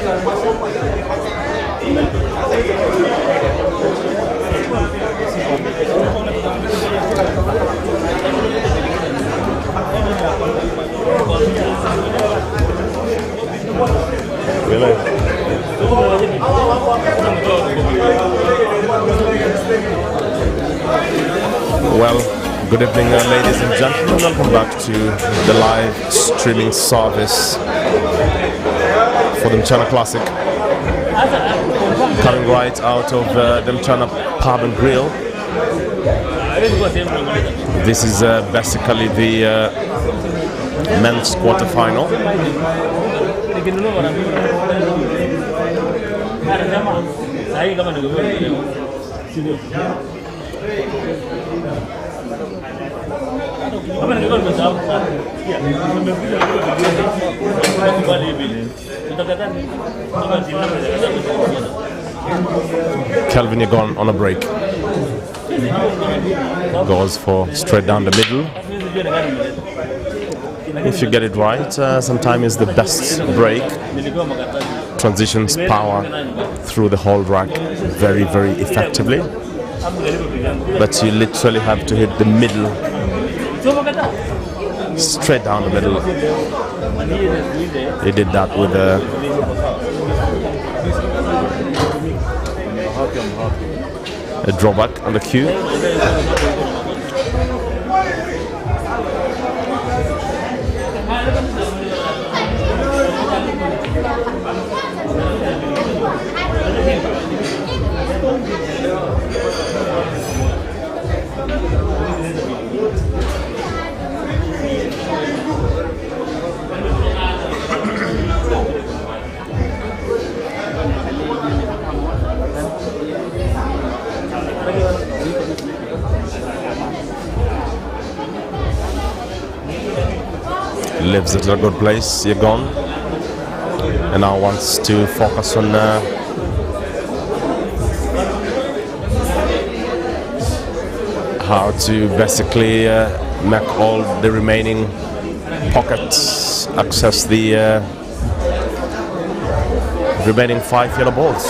Well, good evening, ladies and gentlemen. Welcome back to the live streaming service for the Mchana Classic. Coming right out of the Mchana Pub and Grill. This is basically the men's quarter-final. Kelvin Yegon on a break. Goes for straight down the middle. If you get it right, sometimes it's the best break. Transitions power through the whole rack very, very effectively. But you literally have to hit the middle. Straight down the middle. He did that with a drawback on the cue. Lives at a good place, Yegon, and now wants to focus on how to basically make all the remaining pockets access the remaining 5 yellow balls.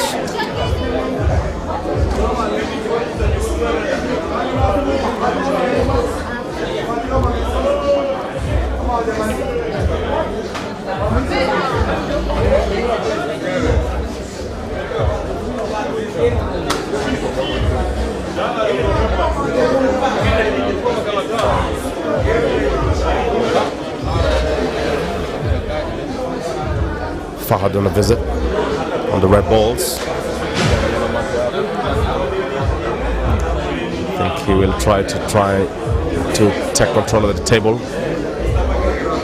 Fahad on a visit on the red balls. I think he will try to take control of the table,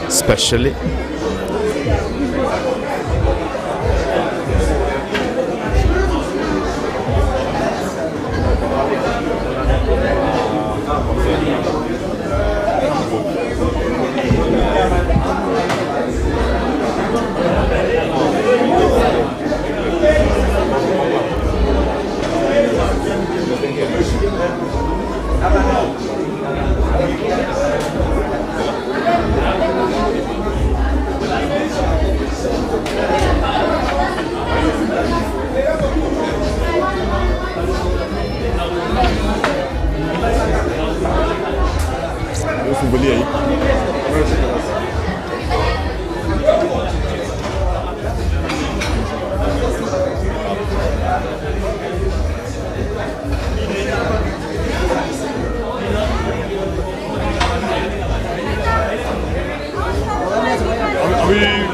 especially.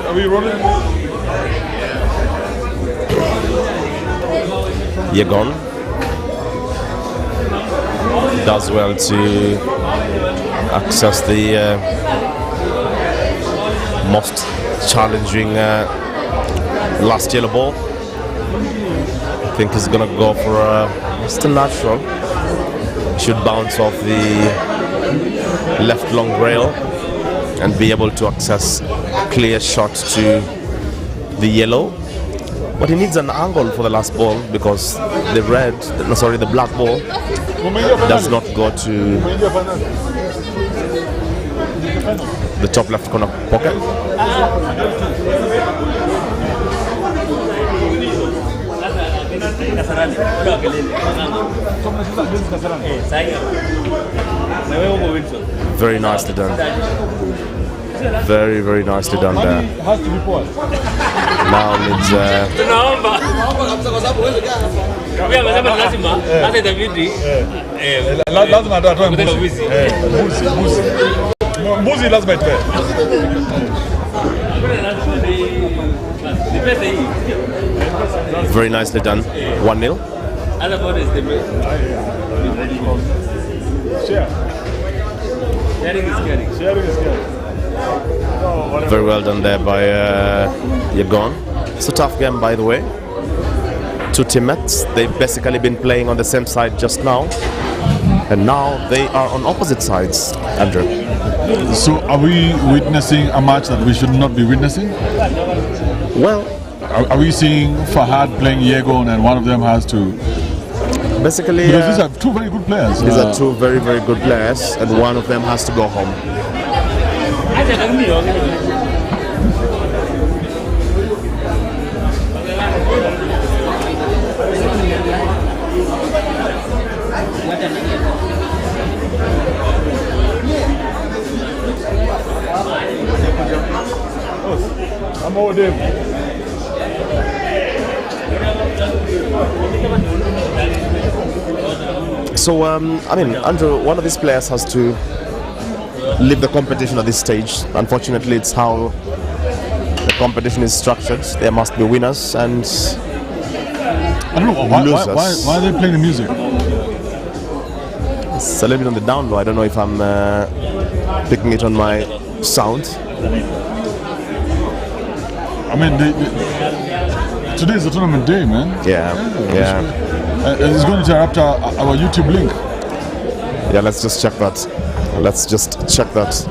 Are we running? Yegon does well to access the most challenging last yellow ball. I think he's gonna go for just a natural. Should bounce off the left long rail and be able to access clear shot to the yellow. But he needs an angle for the last ball because the black ball does not go to the top left corner pocket. Very nicely done. Very, very nicely done there. Has to be poured. Now it's lazima atoe mbuzi. Mbuzi lazima itoe. very nicely done. 1-0. Very well done there by Yegon. It's a tough game, by the way. Two teammates. They've basically been playing on the same side just now, and now they are on opposite sides. Andrew. So, are we witnessing a match that we should not be witnessing? Well, are we seeing Fahad playing Yegon and one of them has to? Basically, because these are two very good players. These are two very, very good players, and one of them has to go home. I'm over there. So, I mean, Andrew, one of these players has to leave the competition at this stage. Unfortunately, it's how the competition is structured. There must be winners and I don't know losers. Why are they playing the music? It's a little bit on the down low. I don't know if I'm picking it on my sound. I mean, today is the tournament day, man. Yeah. It's going to interrupt our YouTube link. Yeah, let's just check that. Let's just check that.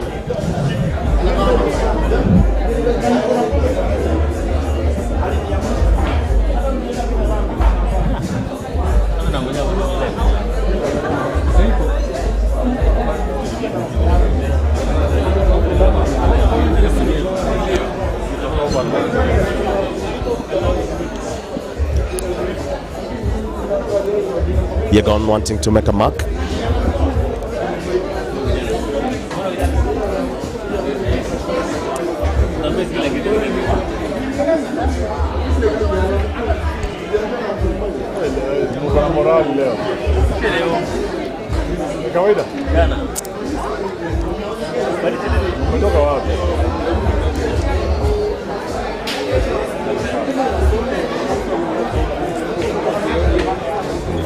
Yegon wanting to make a mark.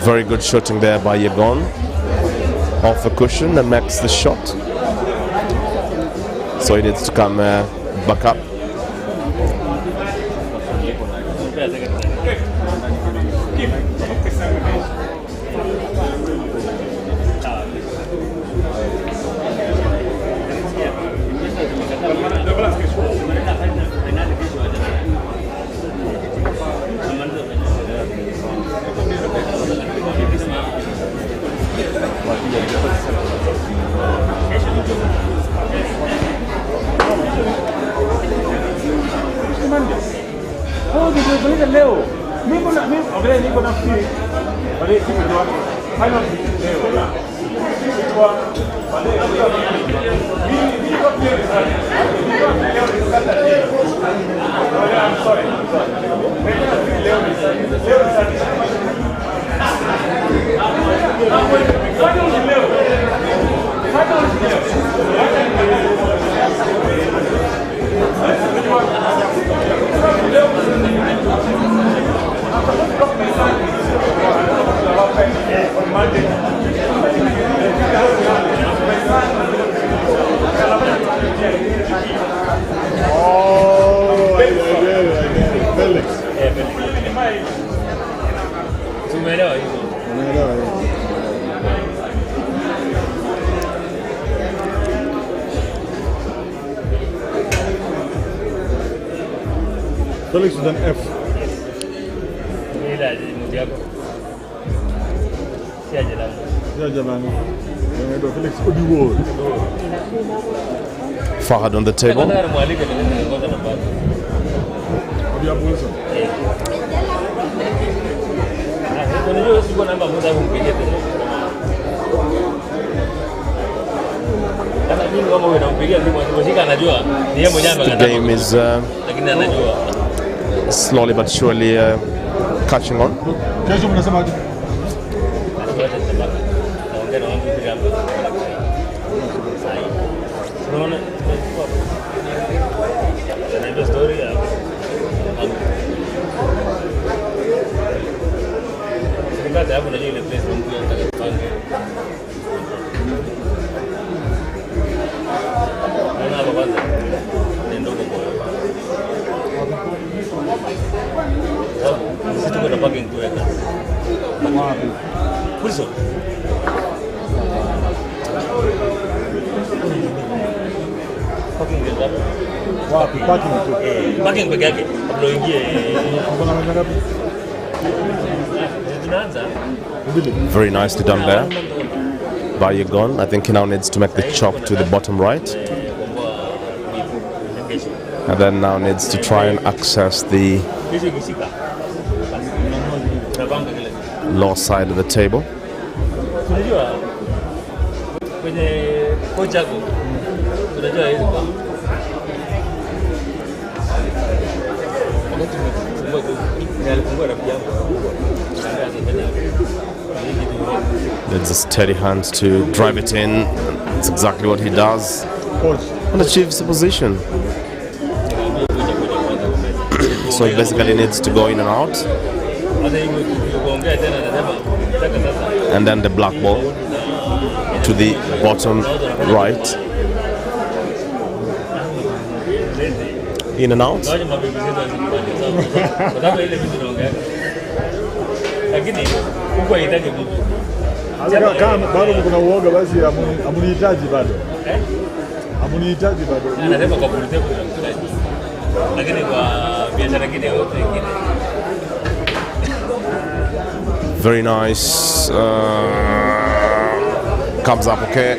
Very good shooting there by Yegon off the cushion and makes the shot. So he needs to come back up. Felix with an F. Fahad on the table. The game is slowly but surely catching on. Very nicely done there by Yegon. I think he now needs to make the chop to the bottom right, and then now needs to try and access the lower side of the table. Needs a steady hand to drive it in. That's exactly what he does and achieves the position. So he basically needs to go in and out, and then the black ball to the bottom right, in and out. Kama bado kuna uoga basi amunihitaji bado. Amunihitaji bado. Anasema kwa politiki lakini kwa biashara nyingine yote nyingine. Very nice. Comes up okay.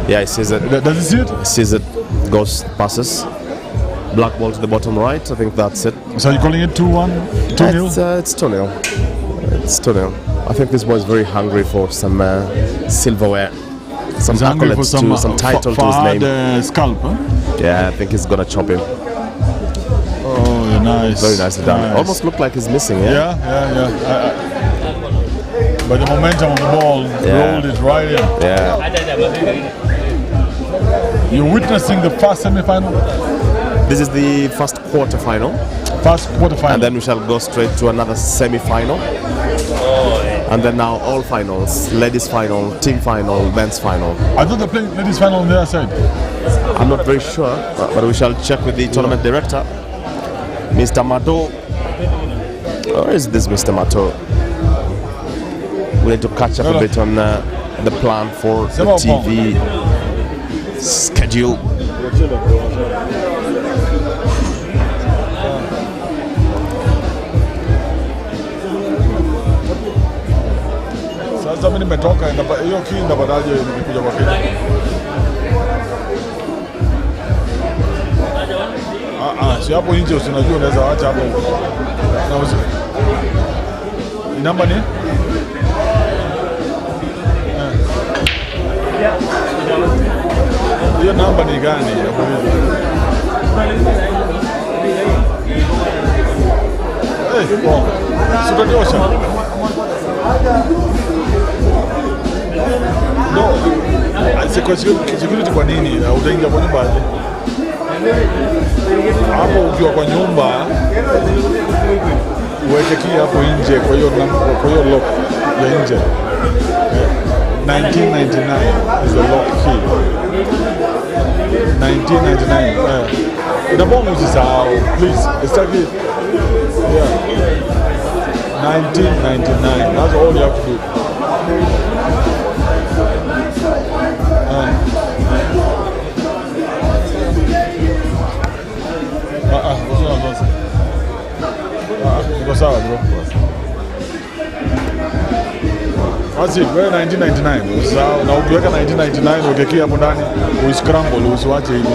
Yeah, he sees it. Does he see it? He sees it. Goes, passes. Black ball to the bottom right. I think that's it. So you're calling it 2-1? 2-0? It's 2-0. It's 2-0. I think this boy is very hungry for some silverware, some accolades, some title to his name. Fahad scalp, huh? Yeah, I think he's gonna chop him. Oh, nice. Very nicely done. Nice. Almost looked like he's missing. Yeah. But the momentum of the ball rolled it right in. Yeah. You're witnessing the first semi-final. This is the first quarter-final. First quarter-final. And then we shall go straight to another semi-final. And then now all finals, ladies final, team final, men's final. I thought they're playing ladies final on their side. I'm not very sure, but we shall check with the tournament director, Mr. Mato. Where is this Mr. Mato? We need to catch up a bit on the plan for the TV schedule. Sasa mimi nimetoka hiyo kii ndapataje nikikuja kwa Kenya? Si hapo nje usinajua unaweza acha hapo. Na namba ni? Hiyo namba ni gani? Sitotosha. No, security kwa nini? Utaingia kwa nyumba aje? Hapo ukiwa kwa nyumba uweke key hapo nje kwa hiyo lock ya nje. 1999 is the lock key. 1999. Unaomba usisahau, please. Estaki. Yeah. 1999. That's all you have to do. Niko sawa bro. That's it, wewe 1999. Sawa, na ukiweka 1999 ukekia hapo ndani, uiscramble usiwache hivyo.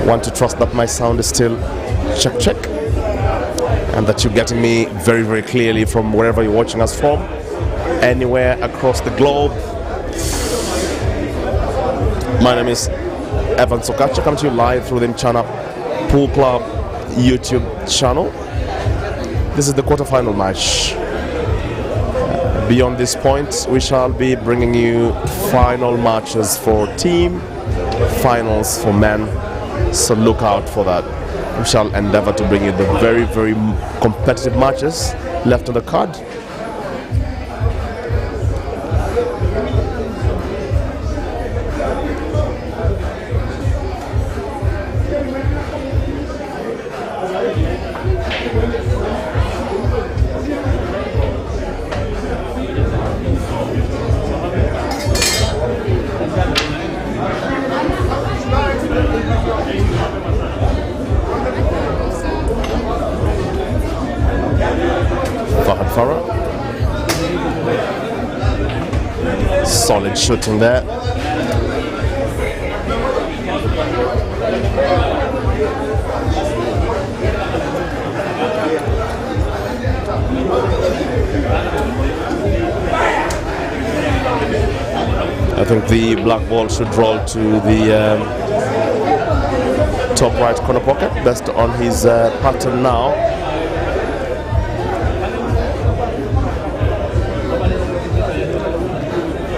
Want to trust that my sound is still check, and that you're getting me very, very clearly from wherever you're watching us from, anywhere across the globe. My name is Evan Sokacha, coming to you live through the Mchana Pool Club YouTube channel. This is the quarterfinal match. Beyond this point, we shall be bringing you final matches for team, finals for men. So look out for that. We shall endeavor to bring you the very, very competitive matches left on the card. Fahad, solid shooting there. I think the black ball should roll to the top right corner pocket. Best on his pattern now.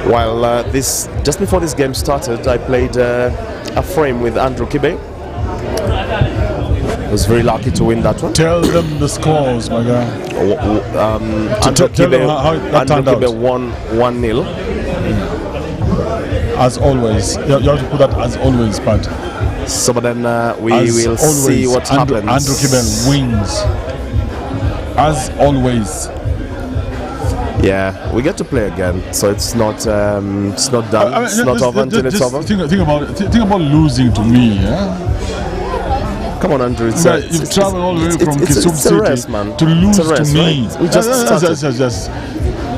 While just before this game started, I played a frame with Andrew Kibe. I was very lucky to win that one. Tell them the scores, my guy. Andrew Kibe won 1-0. As always, you have to put that as always, but so but then we will always see what happens. Andrew Kibe wins. As always. Yeah, we get to play again, so it's not done. It's not over until it's over. Think about losing to me. Yeah? Come on, Andrew. You've traveled all the way from Kisumu City rest, man. to lose to me. Right? We just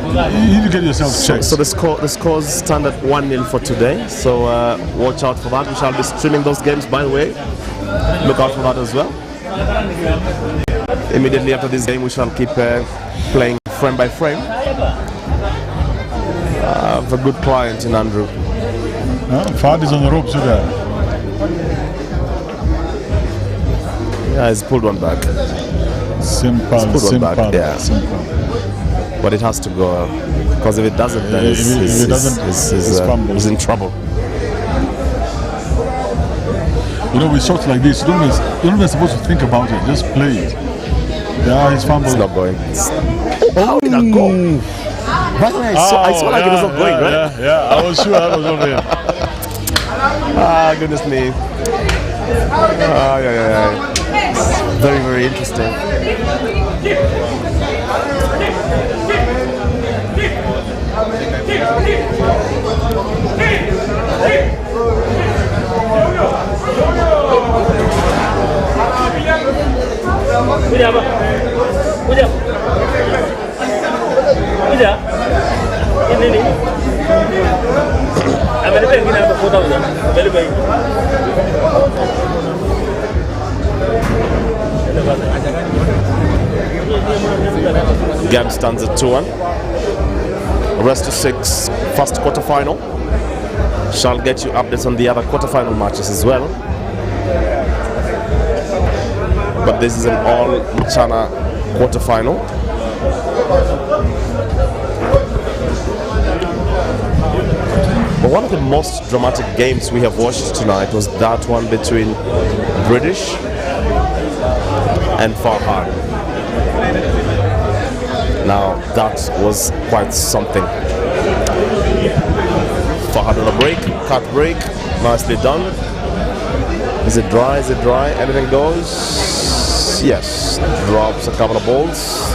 you need to get yourself checked. So the scores stand at 1-0 for today. So watch out for that. We shall be streaming those games, by the way. Look out for that as well. Immediately after this game, we shall keep playing frame by frame. I have a good client in Andrew. Fahad is on the ropes today. Yeah, he's pulled one back. Simple. Yeah. Simple. But it has to go, because if it doesn't, then he's in trouble. You know, with shots like this, you're not even supposed to think about it. Just play it. Yeah, he's fumbled. It's not going. How did that go? By the way, I saw like it was not going, right? Yeah, I was sure that was over here. Goodness me. Yeah. Very, very interesting. Game stands at 2-1. Rest to 6, first quarterfinal. Shall get you updates on the other quarterfinal matches as well. But this is an all Mchana quarterfinal. But one of the most dramatic games we have watched tonight was that one between British and Fahad. Now that was quite something. Fahad on a break, cut break, nicely done. Is it dry? Is it dry? Anything goes? Yes. Drops a couple of balls.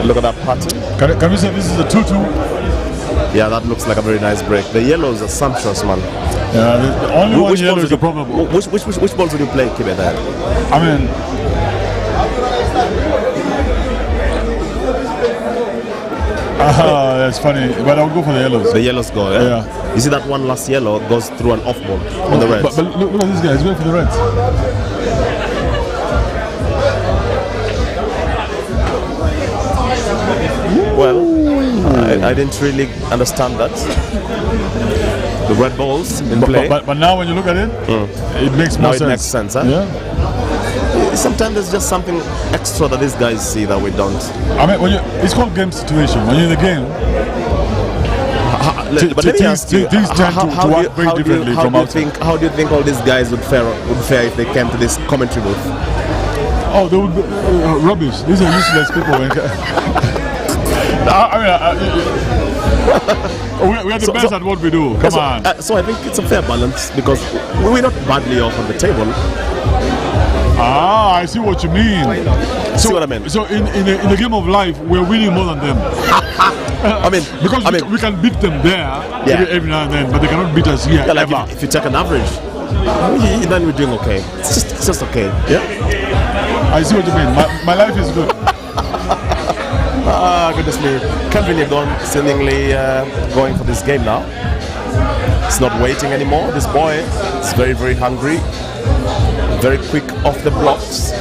Look at that pattern. Can we say this is a 2-2? Yeah, that looks like a very nice break. The yellows are sumptuous, man. Yeah, the only one yellow is the problem. Which balls would you play, Kibe, there? I mean, That's funny. But I would go for the yellows. The yellows go, yeah? Yeah. You see that one last yellow goes through an off ball on the reds. But look at this guy. He's going for the reds. Well, I didn't really understand that. The red balls in play. But now when you look at it, it makes more sense. Now it makes sense, huh? Yeah. Sometimes there's just something extra that these guys see that we don't. I mean, it's called game situation. When you're in the game, But let me ask you, things tend to work very differently from outside. How do you think all these guys would fare if they came to this commentary booth? Oh, they would be rubbish. These are useless people. We are the best at what we do. Come on. So I think it's a fair balance because we're not badly off on the table. I see what you mean. See what I mean? So in the game of life, we're winning more than them. Because we can beat them there every now and then, but they cannot beat us here. Yeah, like if you take an average, then we're doing okay. It's just okay. Yeah. I see what you mean. My life is good. Goodness me. Yegon seemingly going for this game now. It's not waiting anymore. This boy is very, very hungry. Very quick off the blocks.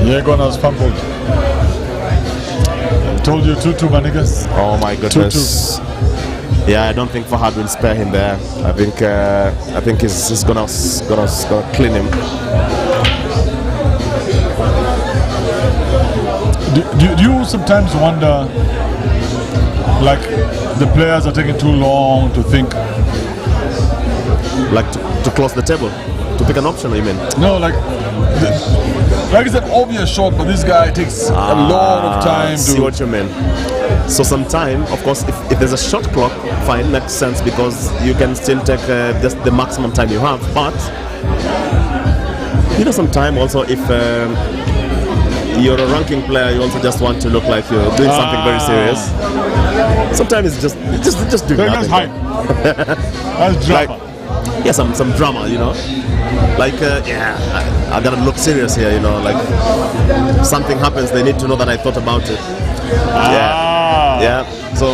Yegon has fumbled. Told you 2-2, my niggas. Oh my goodness. 2-2. Yeah, I don't think Fahad will spare him there. I think he's gonna clean him. Do you sometimes wonder, like, the players are taking too long to think? Like to close the table? To pick an option, you mean? No, like it's an obvious shot, but this guy takes a lot of time to... See what you mean. So sometime, of course, if there's a shot clock, fine, makes sense because you can still take just the maximum time you have. But, you know, sometime also if... you're a ranking player, you also just want to look like you're doing something very serious. Sometimes it's just doing nothing. That's hype. That's drama. Like, yeah, some drama, you know. Like, I gotta look serious here, you know. Like, something happens, they need to know that I thought about it. Yeah. So,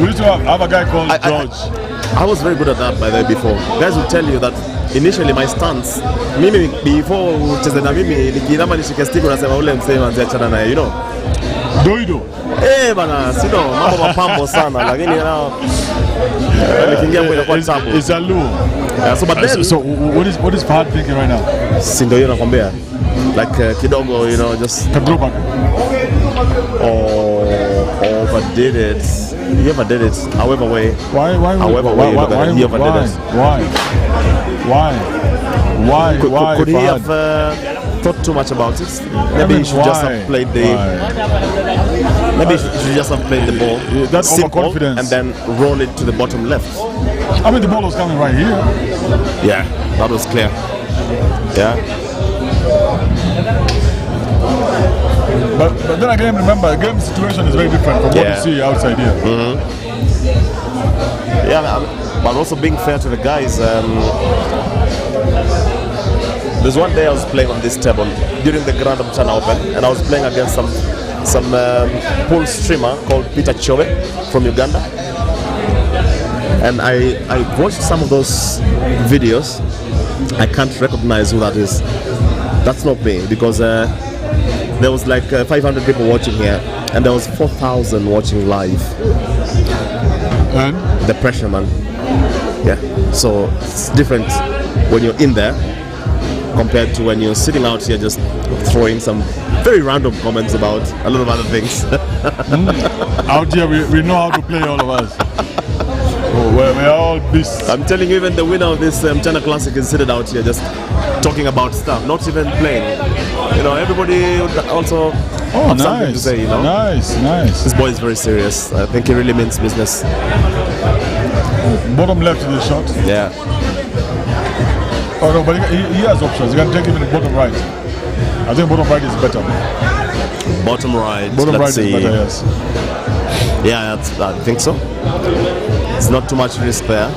we used to have a guy called George. I was very good at that, by the way, before. Guys will tell you that initially my stance, mimi before ucheze na mimi nikirama nishike stick unasema ule msee manzi achana naye, you know. Doido. Bana, sio mambo mapambo sana lakini nao nikiingia kwa kwa tabu. It's a low. So but then, so what is Fahad thinking right now? Si ndio hiyo nakwambia. Like kidogo, you know, just go back. Overdid it. He ever did it. However way. Why he ever did it. Why? Could he have thought too much about it? Maybe he should just have played the. Maybe he should just have played the ball. That's simple, overconfidence. and then roll it to the bottom left. I mean, the ball was coming right here. Yeah, that was clear. Yeah. But then again, remember, the game situation is very different from what you see outside here. Yeah, but also being fair to the guys. There's one day I was playing on this table during the Grand Mchana Open, and I was playing against some pool streamer called Peter Chobe from Uganda. And I watched some of those videos. I can't recognize who that is. That's not me, because there was like 500 people watching here, and there was 4,000 watching live. And the pressure, man. Yeah. So it's different when you're in there compared to when you're sitting out here just throwing some very random comments about a lot of other things. Out here, we know how to play, all of us. We're all beasts. I'm telling you, even the winner of this Mchana Classic is sitting out here just talking about stuff, not even playing. You know, everybody would also have something to say, you know. Nice. This boy is very serious. I think he really means business. Bottom left in the shot. Yeah. Oh no, but he has options. You can take him in the bottom right. I think bottom right is better. Bottom right. Bottom Let's right see. is better, yes. Yeah, I think so. It's not too much risk there.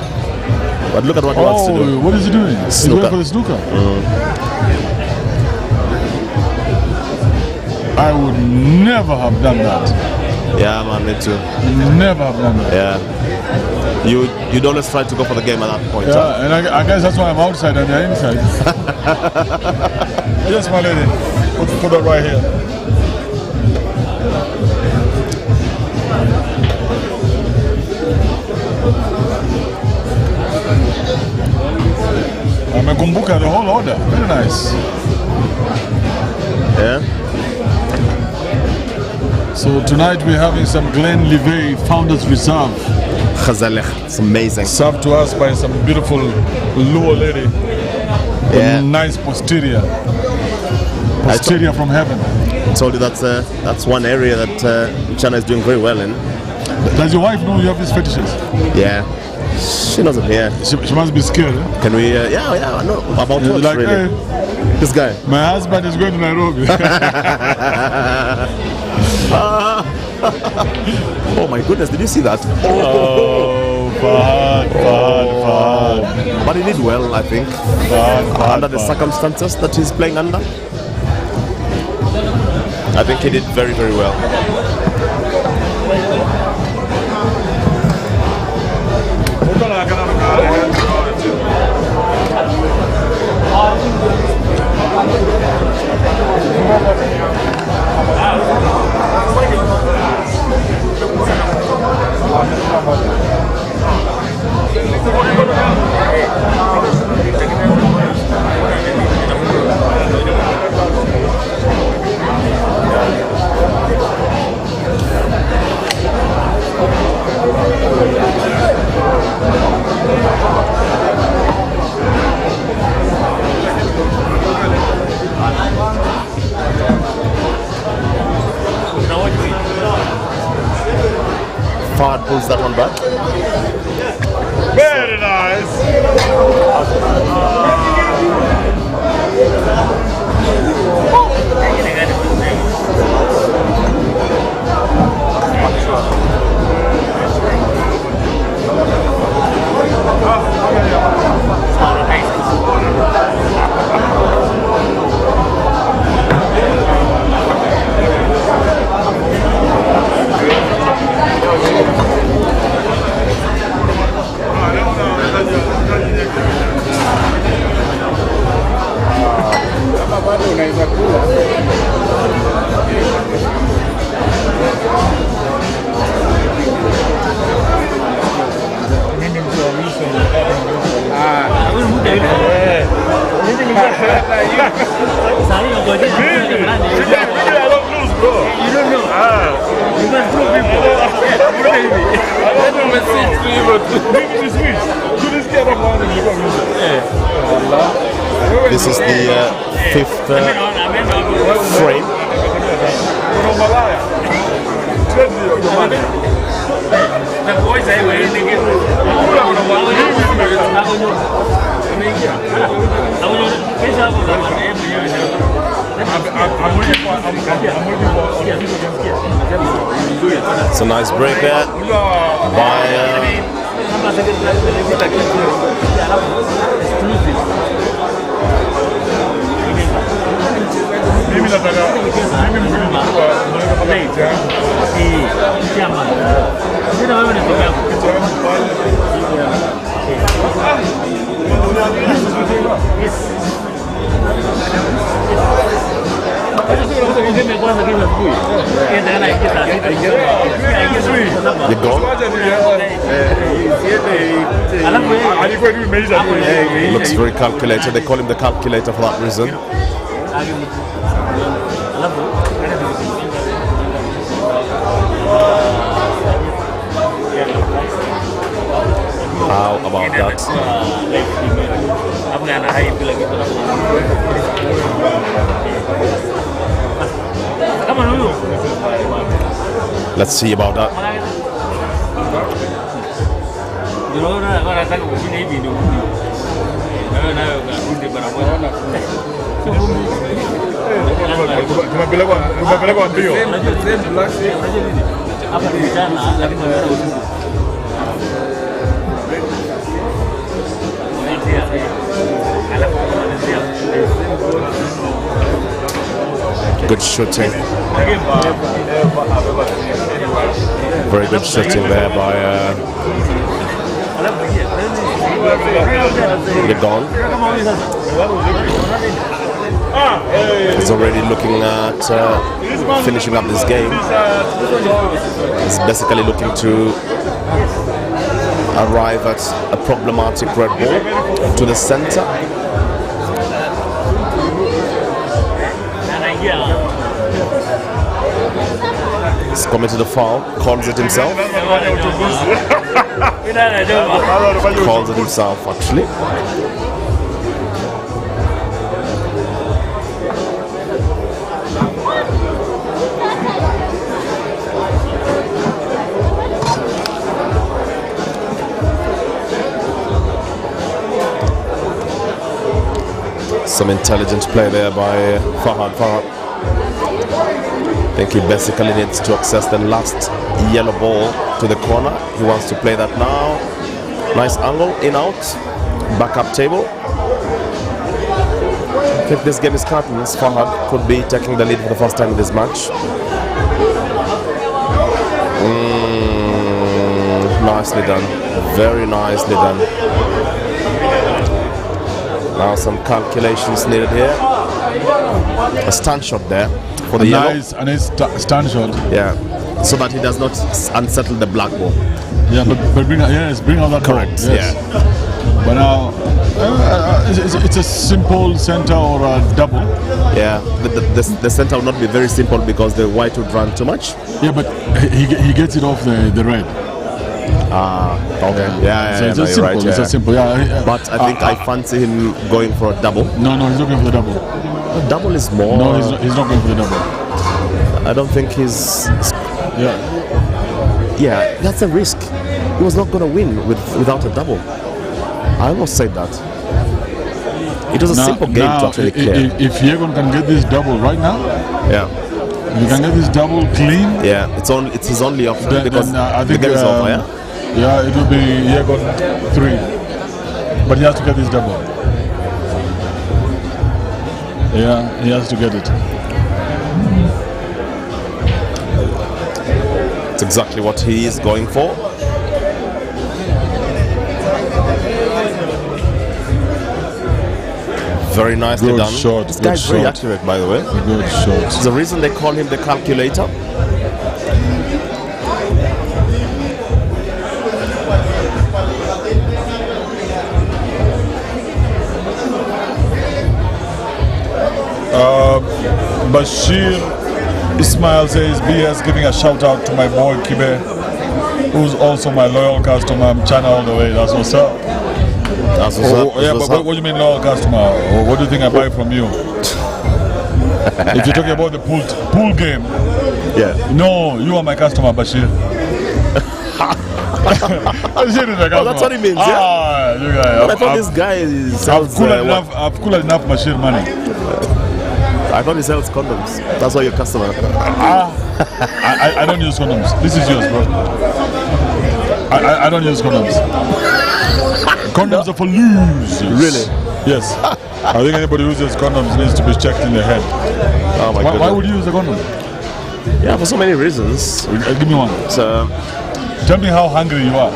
But look at what he wants to do. What is he doing? He's going for the snooker. I would never have done that. Yeah, man, me too. Never have done that. Yeah. You'd always try to go for the game at that point. Yeah, Huh? and I guess that's why I'm outside and they're inside. Yes, my lady. Put that right here. Amekumbuka the whole order. Very nice. Yeah. So tonight we're having some Glen Livet Founders Reserve. Khazaleh. It's amazing. Served to us by some beautiful Luo lady. Yeah. A nice posterior. Posterior from heaven. I told you that's one area that Mchana is doing very well in. Does your wife know you have these fetishes? Yeah. She knows I'm here. She must be scared. Eh? Can we? Yeah, I know about what Like, really. hey, This guy. my husband is going to Nairobi. Oh my goodness! Did you see that? Oh, Fahad. But he did well, I think, under the circumstances that he's playing under. I think he did very, very well. Fahad pulls that one back. Very nice. This is the fifth frame. It's a nice break there by Yegon. Looks very calculated. They call him the calculator for that reason. How about that? Let's see about that. Tumepelekwa mbio. Good shooting. Very good shooting there by Yegon. He's already looking at finishing up this game. He's basically looking to arrive at a problematic red ball to the center. He's committed a foul, calls it himself. Calls it himself, actually. Some intelligent play there by Fahad. I think he basically needs to access the last yellow ball to the corner. He wants to play that now. Nice angle, in out, back up table. I think this game is curtains. Fahad could be taking the lead for the first time in this match. Nicely done, very nicely done. Now some calculations needed here. A stand shot there for the yellow. Nice, and it's stand shot. Yeah, so that he does not unsettle the black ball. Yeah, but bring out that Correct. ball. Yes. Yeah. But now it's a simple center or a double. Yeah, the center will not be very simple because the white would run too much. Yeah, but he gets it off the red. Okay. Yeah, So it's a no, simple. right, It's a simple. Yeah. But I think I fancy him going for a double. No, he's not going for the double. A double is more. No, he's not going for the double. I don't think he's. Yeah. Yeah, that's a risk. He was not going to win without a double. I almost said that. It was a simple game to actually clear. If Yegon can get this double right now, Yeah. if he can get this double clean, Yeah, it's his only option because then I the think game is over. Yeah. yeah, it will be Yegon 3, but he has to get this double. Yeah, he has to get it. It's exactly what he is going for. Very nicely Good done. shot, This good guy's very shot. accurate, by the way. Good shot. There's a reason they call him the calculator. Bashir Ismail says BS giving a shout out to my boy Kibe, who's also my loyal customer. Mchana all the way. That's what's up. That's what's up. Yeah, That's but what's what do you mean loyal customer? Or what do you think I buy from you? If you're talking about the pool game, up. Yeah. no, you are my customer, Bashir. Bashir is my customer. that's what he means, yeah? You guys. I thought this guy sells. I've cool enough Bashir money. I thought he sells condoms. That's why your customer. I don't use condoms. This is yours, bro. I don't use condoms. Condoms are for losers. Really? Yes. I think anybody who uses condoms needs to be checked in the head. Oh my Why goodness. would you use a condom? Yeah, for so many reasons. Give me one. So, Tell me how hungry you are.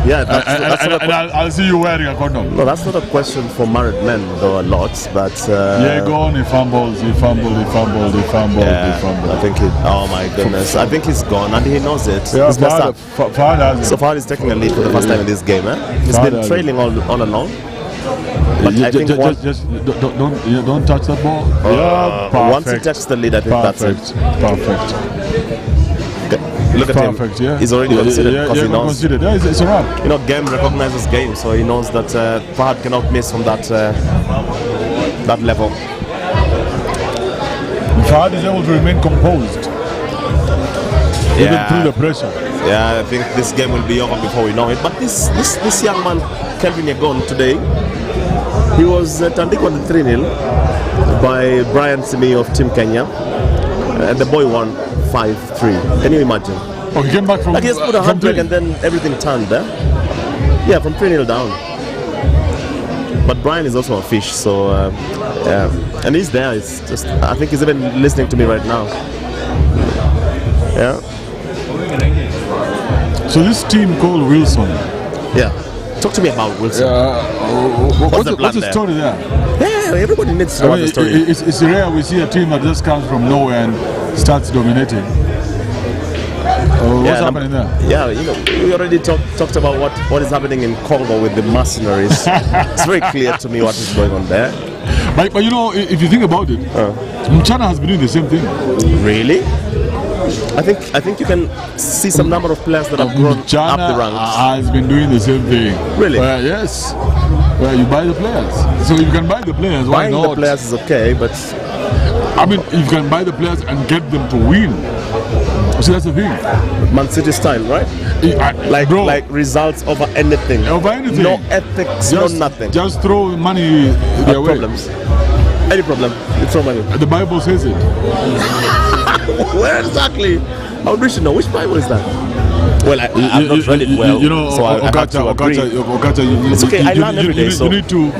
yeah, that's not And I'll see you wearing a condom. no, that's not a question for married men, though, a lot. But Yegon, he fumbled. yeah, I think oh my goodness, I think he's gone and he knows it. Yeah, He's messed up. Fahad has So it. far, he's taking a lead for the first time in this game. He's Fahad been has trailing all along. But I think just don't touch that ball. Yeah, perfect. once he takes the lead, I think that's it. Perfect. Look at Perfect. him. Yeah. He's already considered because he knows. Considered. Yeah, it's a wrap. You know, game recognizes game, so he knows that Fahad cannot miss from that level. Fahad is able to remain composed even through the pressure. Yeah, I think this game will be over before we know it. But this young man, Kelvin Yegon, today, he was tandikwa 3-0 by Brian Simi of Team Kenya, and the boy won 5-3. Can you imagine? Oh, he came back from. Like he just put a from handbrake three. and then everything turned there. Yeah, from 3-0 down. But Brian is also a fish, so yeah. and he's there. It's just, I think he's even listening to me right now. Yeah. So this team called Wilson. Yeah. Talk to me about Wilson. What's the plan the there? story there? Yeah, everybody needs to know the story. It's rare we see a team that just comes from nowhere and starts dominating. What's happening there? Yeah, you know, we already talked about what is happening in Congo with the mercenaries. It's very clear to me what is going on there. But you know, if you think about it, Mchana has been doing the same thing. Really? I think you can see some number of players that have grown Mchana up the ranks. has been doing the same thing. Really? Yes. Well, you buy the players. So if you can buy the players, why Buying not? the players is okay, but I mean, if you can buy the players and get them to win. See, that's the thing. Man City style, right? Like results over anything. Over anything. No ethics, no nothing. Just throw money their way. Problems. Any problem, you throw money. The Bible says it. Where exactly? I would wish to know which Bible is that. Well, I've not read it well, you know, so I have to agree. Okacha, It's okay, I learn every day, so you need to,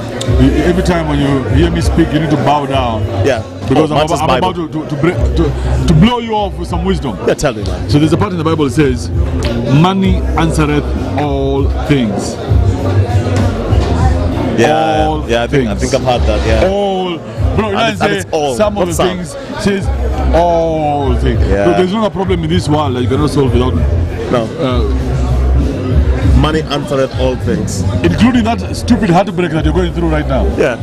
every time when you hear me speak, you need to bow down. Yeah. Because I'm about to blow you off with some wisdom. Yeah, tell me, man. So there's a part in the Bible that says, money answereth all things. Yeah, I think I've heard that, yeah. All, bro, you know, say all. some of What's the things says all things. Yeah. So there's not a problem in this world that you cannot solve without money answereth all things. including that stupid heartbreak that you're going through right now. Yeah.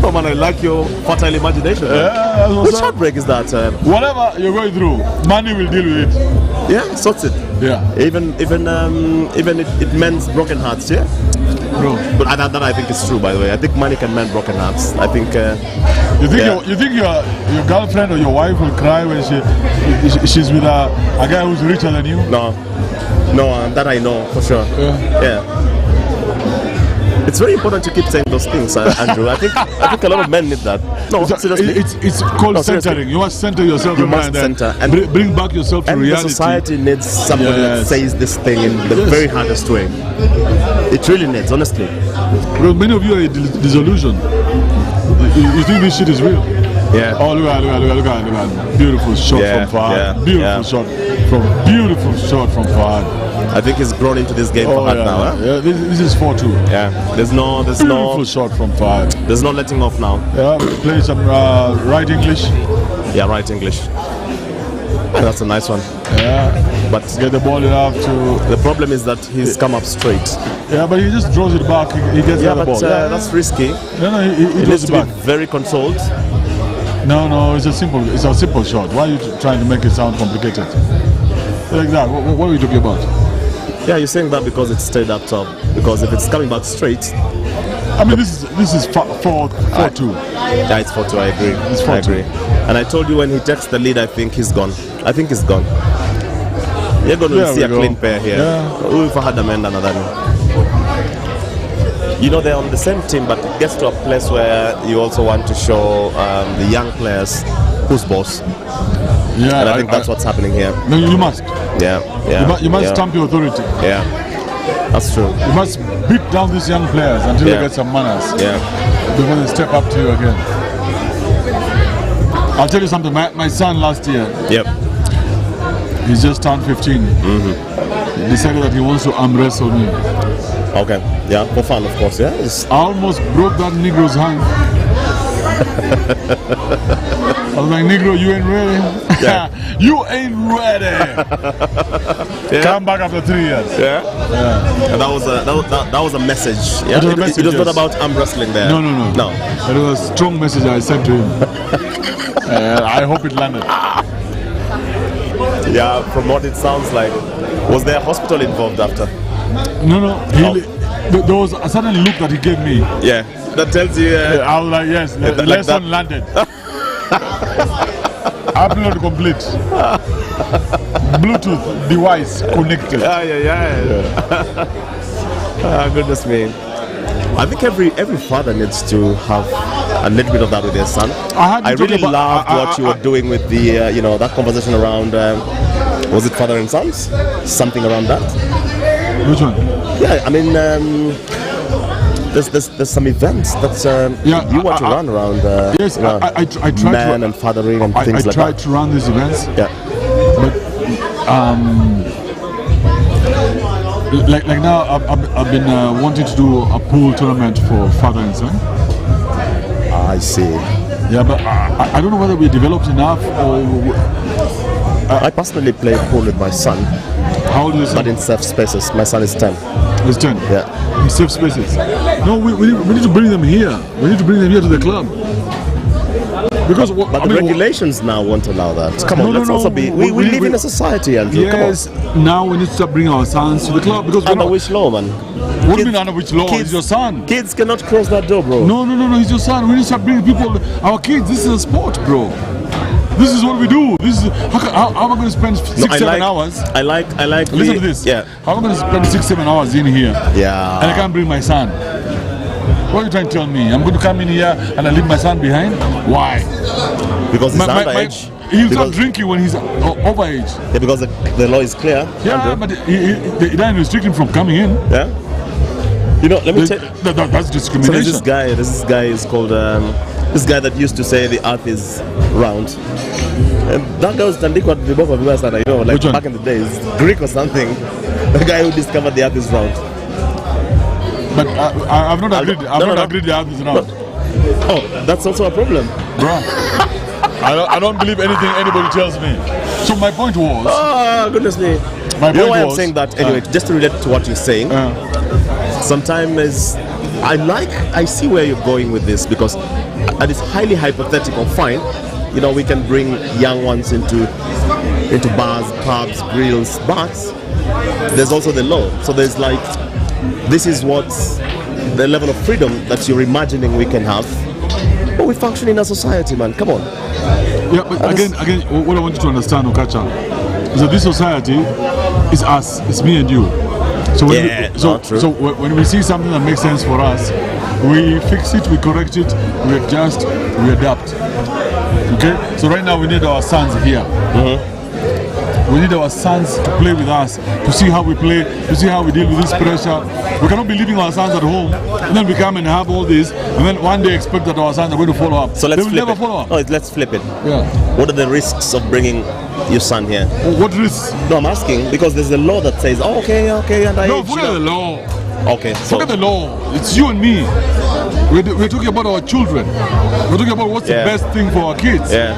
Oh man, I like your fertile imagination. Yeah, Which heartbreak is that? Whatever you're going through, money will deal with it. Yeah, sorts it. Yeah. Even it mends broken hearts. Yeah. Bro. But that I think is true, by the way. I think money can mend broken hearts. I think. You think your girlfriend or your wife will cry when she's with a guy who's richer than you? No, that I know for sure. Yeah. It's very important to keep saying those things, Andrew. I think a lot of men need that. No, seriously. It's called centering. You must center yourself. You must center and bring back yourself to and reality. The society needs somebody that says this thing in the very hardest way. It really needs, honestly. Because many of you are disillusioned. You think this shit is real? Yeah. Oh, look at. Beautiful shot from Fahad. Beautiful shot from Fahad. I think he's grown into this game Fahad now. Huh? Yeah, this is 4-2. Yeah. There's beautiful shot from Fahad. There's no letting off now. Yeah, play some right English. Yeah, right English. That's a nice one. Yeah. But get the ball enough to. The problem is that he's come up straight. Yeah, but he just draws it back. He gets the ball. That's risky. No, he needs to back. be very controlled. No, it's a simple shot. Why are you trying to make it sound complicated? Like that. What are we talking about? Yeah, you're saying that because it's stayed up top. Because if it's coming back straight. I mean, this is 4-2. Yeah, it's 4-2. I agree. It's 4-2. I agree. And I told you when he takes the lead, I think he's gone. Yegon will see a clean pair here. Who Fahad ameenda nadhani. You know, they're on the same team, but it gets to a place where you also want to show the young players who's boss. Yeah, and I think that's what's happening here. No, you must. Yeah. You must stamp your authority. Yeah, that's true. You must beat down these young players until they get some manners. Yeah. Before they step up to you again. I'll tell you something. My son last year. Yep. He's just turned 15. He decided that he wants to arm wrestle me. Okay. Yeah, for fun, of course. Yeah. I almost broke that Negro's hand. I was like, Negro, you ain't ready. Yeah. You ain't ready. Come back after 3 years. Yeah. And that was a message. Yeah. It was not about arm wrestling there. No. It was a strong message I sent to him. I hope it landed. Yeah, from what it sounds like. Was there a hospital involved after? No. There was a certain look that he gave me. Yeah, that tells you. I was like, yes, the lesson landed. Upload complete. Bluetooth device connected. Yeah. Goodness me. I think every father needs to have a little bit of that with their son. I really loved what you were doing with the, that conversation around, was it father and sons? Something around that. Which one? Yeah, I mean, there's some events that you want to run around. Yes, I try man to, and fathering and things I like try that. to run these events. Yeah. But like now, I've been wanting to do a pool tournament for father and son. I see. Yeah, but I don't know whether we developed enough or. I personally play pool with my son, How old is he? but in safe spaces. My son is 10. He's 10. Yeah. In safe spaces. No, we need to bring them here. We need to bring them here to the club. Because But the regulations now won't allow that. Come on, let's also be. We live in a society, Andrew. Yes, now we need to start bringing our sons to the club because we're Under not. which law, man? What do you mean under which law? He's your son. Kids cannot cross that door, bro. No, he's your son. We need to start bringing people, our kids. This is a sport, bro. This is what we do. This is how am I going to spend 6-7 hours? I like. Listen to this. Yeah. How am I going to spend 6-7 hours in here? Yeah. And I can't bring my son. What are you trying to tell me? I'm going to come in here and I leave my son behind? Why? Because he's underage. He'll start drinking when he's overage. Yeah, because the law is clear. Yeah, Andrew. but they don't restrict him from coming in. Yeah. You know, let me tell you. That's So discrimination. there's this guy is called this guy that used to say the earth is round. And that guy was Tandikwa Vibofa Vibasana, you know, like Which one? back in the days, Greek or something. The guy who discovered the earth is round. But I've not agreed. I've not agreed the earth is round. Oh, that's also a problem. Bro, I don't believe anything anybody tells me. So my point was. Oh, goodness me. My You know point why I'm was. saying that? Anyway, just to relate to what you're saying, sometimes I see where you're going with this because and it's highly hypothetical. Fine, you know, we can bring young ones into bars, pubs, grills, but there's also the law. So there's like, this is what the level of freedom that you're imagining we can have. But we function in a society, man. Come on. Yeah, but again, what I want you to understand, Okacha, is that this society is us. It's me and you. So when true. when we see something that makes sense for us, we fix it, we correct it, we adjust, we adapt. Okay? So right now we need our sons here. We need our sons to play with us, to see how we play, to see how we deal with this pressure. We cannot be leaving our sons at home and then we come and have all this and then one day expect that our sons are going to follow up. So let's they will flip never it. follow up. No, let's flip it. Yeah. What are the risks of bringing your son here? What risks? No, I'm asking because there's a law that says, oh, okay, and I. No, forget the law. Okay, so Forget the law. It's you and me. We're talking about our children. We're talking about what's the best thing for our kids. yeah.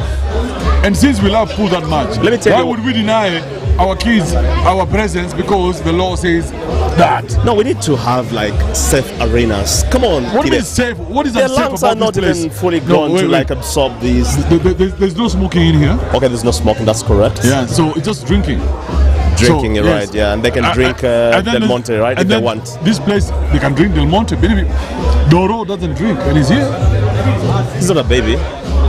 And since we love food that much, Let me tell why you- would we deny our kids our presence because the law says that? No, we need to have like safe arenas. Come on. What do you Kide. mean safe? What is The unsafe lungs are about not this place? even fully No, grown wait, to wait. like absorb these. There's no smoking in here. Okay, there's no smoking. That's correct. Yeah, so it's just drinking. Drinking, So, you're yes. right. Yeah, and they can drink and then Del Monte, right? If and they then want. This place, they can drink Del Monte. Baby, Doro doesn't drink, and he's here. He's not a baby.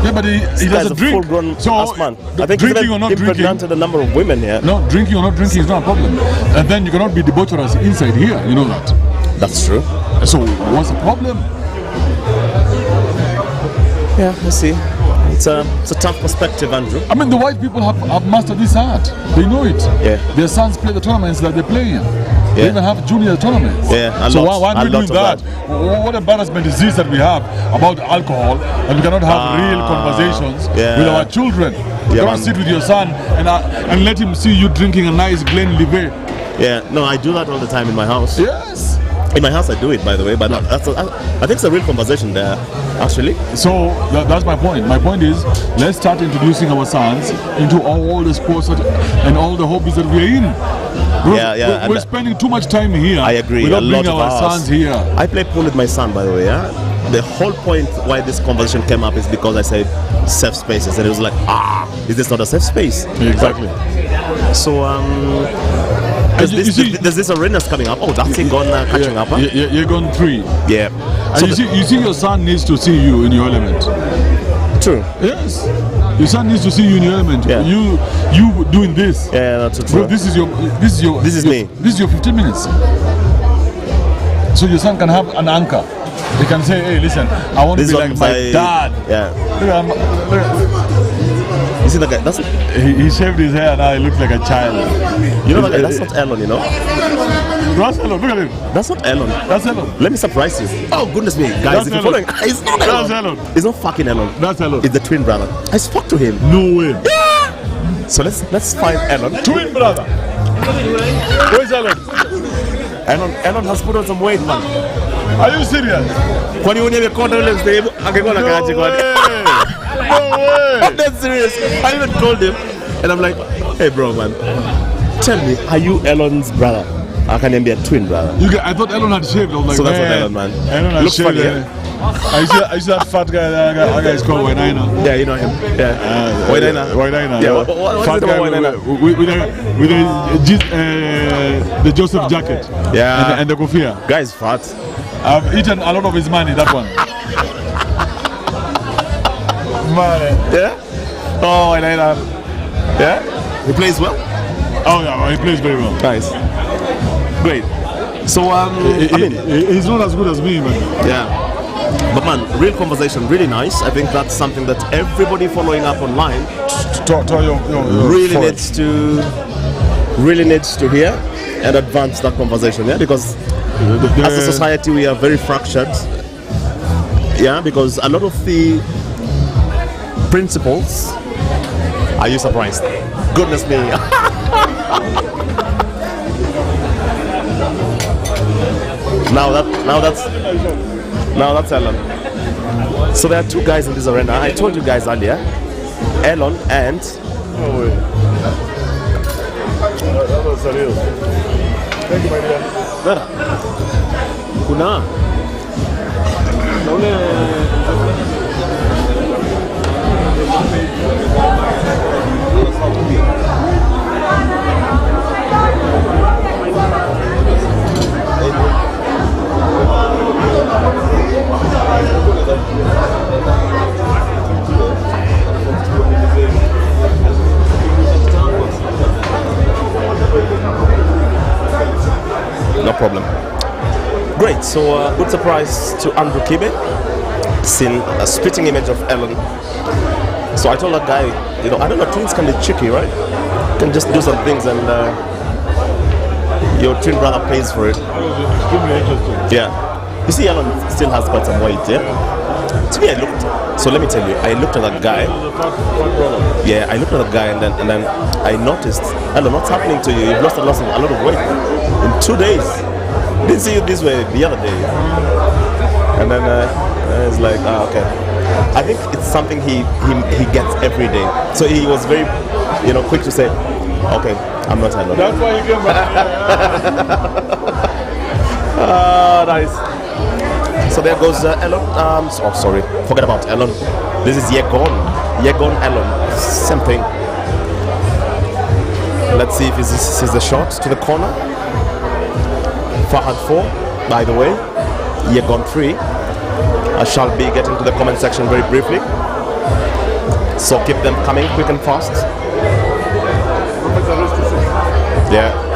Yeah, but he This guy's doesn't a drink. full-grown So ass man. I think drinking he's or not drinking. impregnated a number of women here. No, drinking or not drinking is not a problem. And then you cannot be debaucherous inside here. You know that. That's true. So what's the problem? Yeah, I see. It's a tough perspective, Andrew. I mean, the white people have mastered this art. They know it. Yeah. Their sons play the tournaments that they play in. They Yeah. even have junior tournaments. Yeah, a so lot. why A are we lot doing of that? What embarrassment is this that we have about alcohol and we cannot have real conversations yeah. with our children? You Yeah, cannot man. sit with your son and let him see you drinking a nice Glenlivet. Yeah, no, I do that all the time in my house. Yes. In my house, I do it, by the way, but I think it's a real conversation there, actually. So that's my point. My point is, let's start introducing our sons into all the sports and all the hobbies that we're in. Yeah, We're and spending too much time here. I agree. We're not a lot bringing of our ours. sons here. I play pool with my son, by the way. Yeah. The whole point why this conversation came up is because I said safe spaces, and it was like, is this not a safe space? Exactly. So there's this arenas coming up. Oh, that's Yegon catching up. Huh? Yegon 3. Yeah. And So you see your son needs to see you in your element. true. Yes. Your son needs to see you in your element. Yeah. You doing this. Yeah, that's Bro, true. this is me. This is your 15 minutes. So your son can have an anchor. He can say, hey, listen, I want This to is be like what my dad. Yeah. Look at You see the guy? That's He shaved his hair now. He looks like a child. you know that guy. That's not Elon. You know. That's Elon. Look at him. That's not Elon. That's Elon. Let me surprise you. Oh goodness me, guys! That's If you're Elon. following, it's not That's Elon. Elon. It's not fucking Elon. That's Elon. It's the twin brother. I spoke to him. No way. So let's find Elon. Twin brother. Where's Elon? Elon has put on some weight, man. Are you serious? When you only record the same, I can go like No way. I'm dead serious. I even told him, and I'm like, hey, bro, man, tell me, are you Elon's brother? How can he be a twin brother? I thought Elon had shaved. I was like, So that's what Elon, man. Elon had Looks shaved. funny, I used that fat guy. That guy is called Wainaina. Yeah, you know him. Yeah. Wainaina. Wainaina. Yeah, what Fat is it guy about Wainaina? with the Joseph jacket. Yeah. And the kofia. Guy's fat. I've eaten a lot of his money. That one. Man. Yeah? Oh, Wainaina. Yeah? He plays well? Oh yeah, he plays very well. Nice. Great. So, I mean, He's not as good as me, man. yeah. But man, real conversation, really nice. I think that's something that everybody following up online really needs to hear and advance that conversation. Yeah, because as a society we are very fractured. Yeah, because a lot of the principles. Are you surprised? Goodness me. Now that's Elon. So there are two guys in this arena. I told you guys earlier, Elon and That was surreal. Thank you, my dear. Kuna. No problem. Great. So good surprise to Andrew Kibe. Seen a spitting image of Ellen. So I told that guy, you know, I don't know, twins can be tricky, right? You can just do some things and your twin brother pays for it. Yeah. You see, Ellen still has quite some weight, yeah? To me, so let me tell you, I looked at that guy. Yeah, I looked at that guy and then I noticed, Ellen, what's happening to you? You've lost a lot of weight in 2 days. Didn't see you this way the other day. And then it's like, okay. I think it's something he gets every day. So he was very, quick to say, okay, I'm not Ellen. That's why he came back. Nice. So there goes Ellen. Sorry, forget about Ellen. This is Yegon. Yegon Ellen. Same thing. Let's see if this is the shot to the corner. Fahad 4, by the way. Yegon 3. I shall be getting to the comment section very briefly. So keep them coming quick and fast. Yeah.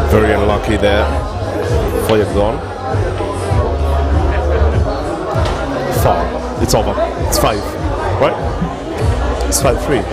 Very unlucky there for Yegon. Foul. It's over. It's 5, right? It's 5-3.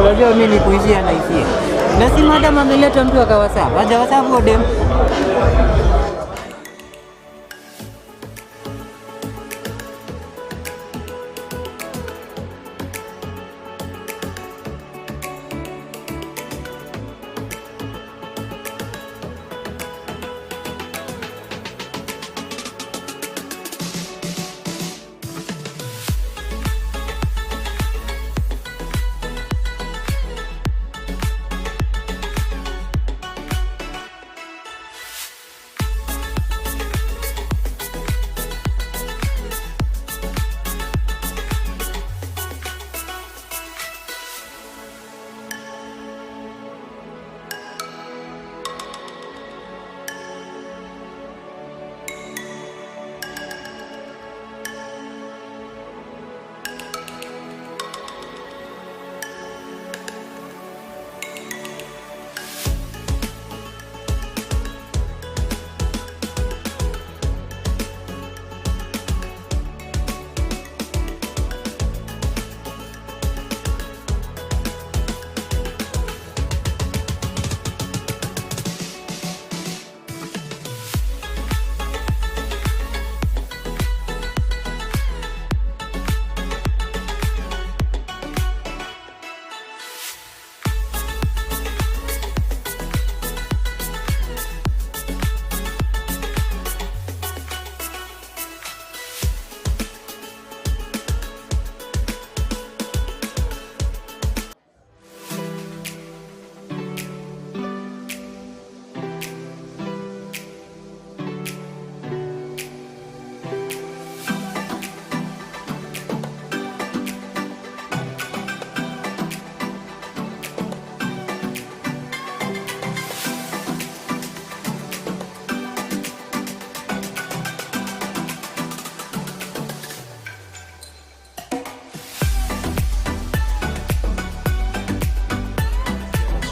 Unajua mimi ni kuishia na hisia. Na si madam ameleta mtu akawasabu. Haja wasabu odem.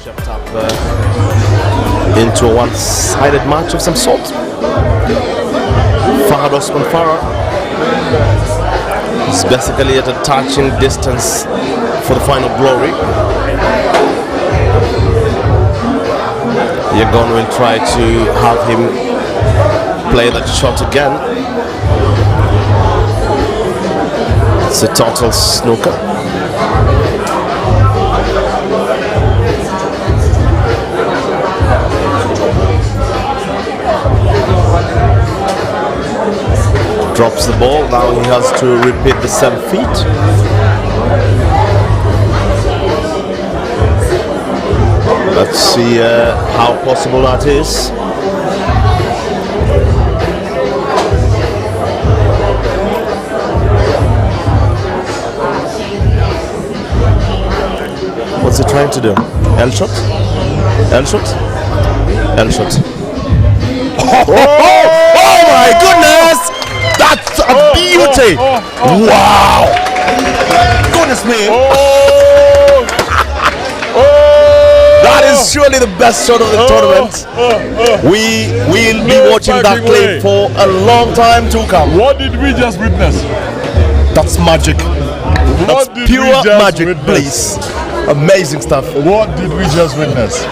shaped up into a one-sided match of some sort. Fahad Osman Farah is basically at a touching distance for the final glory. Yegon will try to have him play that shot again. It's a total snooker. Drops the ball, now he has to repeat the same feat. Let's see how possible that is. What's he trying to do? L shot? L shot? L shot. Oh my goodness! That's a beauty! Wow! Goodness me! That is surely the best shot of the tournament. We will be watching that play for a long time to come. What did we just witness? That's magic. That's pure magic, please. Amazing stuff. What did we just witness?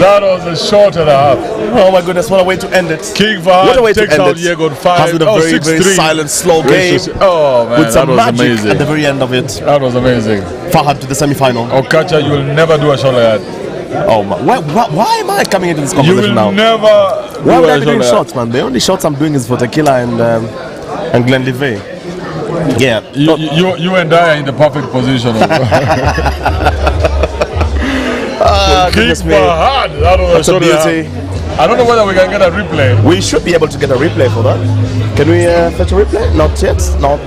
That was a shot and a half. Oh my goodness, what a way to end it. King Fahad what a way to takes end out it. Yegon 5. Has been a very, very silent, slow game. Oh man, with some that was magic amazing. at the very end of it. That was amazing. Fahad to the semi-final. Okacha, you will never do a shot like that. Oh my, why am I coming into this You conversation will now? never Why would I do be a doing shot like shots, man? The only shots I'm doing is for Tequila and Glenn Levay. Yeah. that. You and I are in the perfect position. King Goodness me. Fahad, that was That's a a shot and a beauty. half. I don't know whether we can get a replay. We should be able to get a replay for that. Can we fetch a replay? Not yet. No.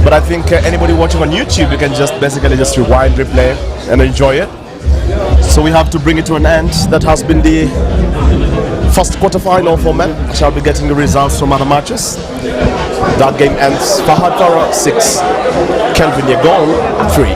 But I think anybody watching on YouTube, you can just basically just rewind, replay, and enjoy it. So we have to bring it to an end. That has been the first quarterfinal for men. I shall be getting the results from other matches. That game ends Fahad Farah 6, Kelvin Yegon 3.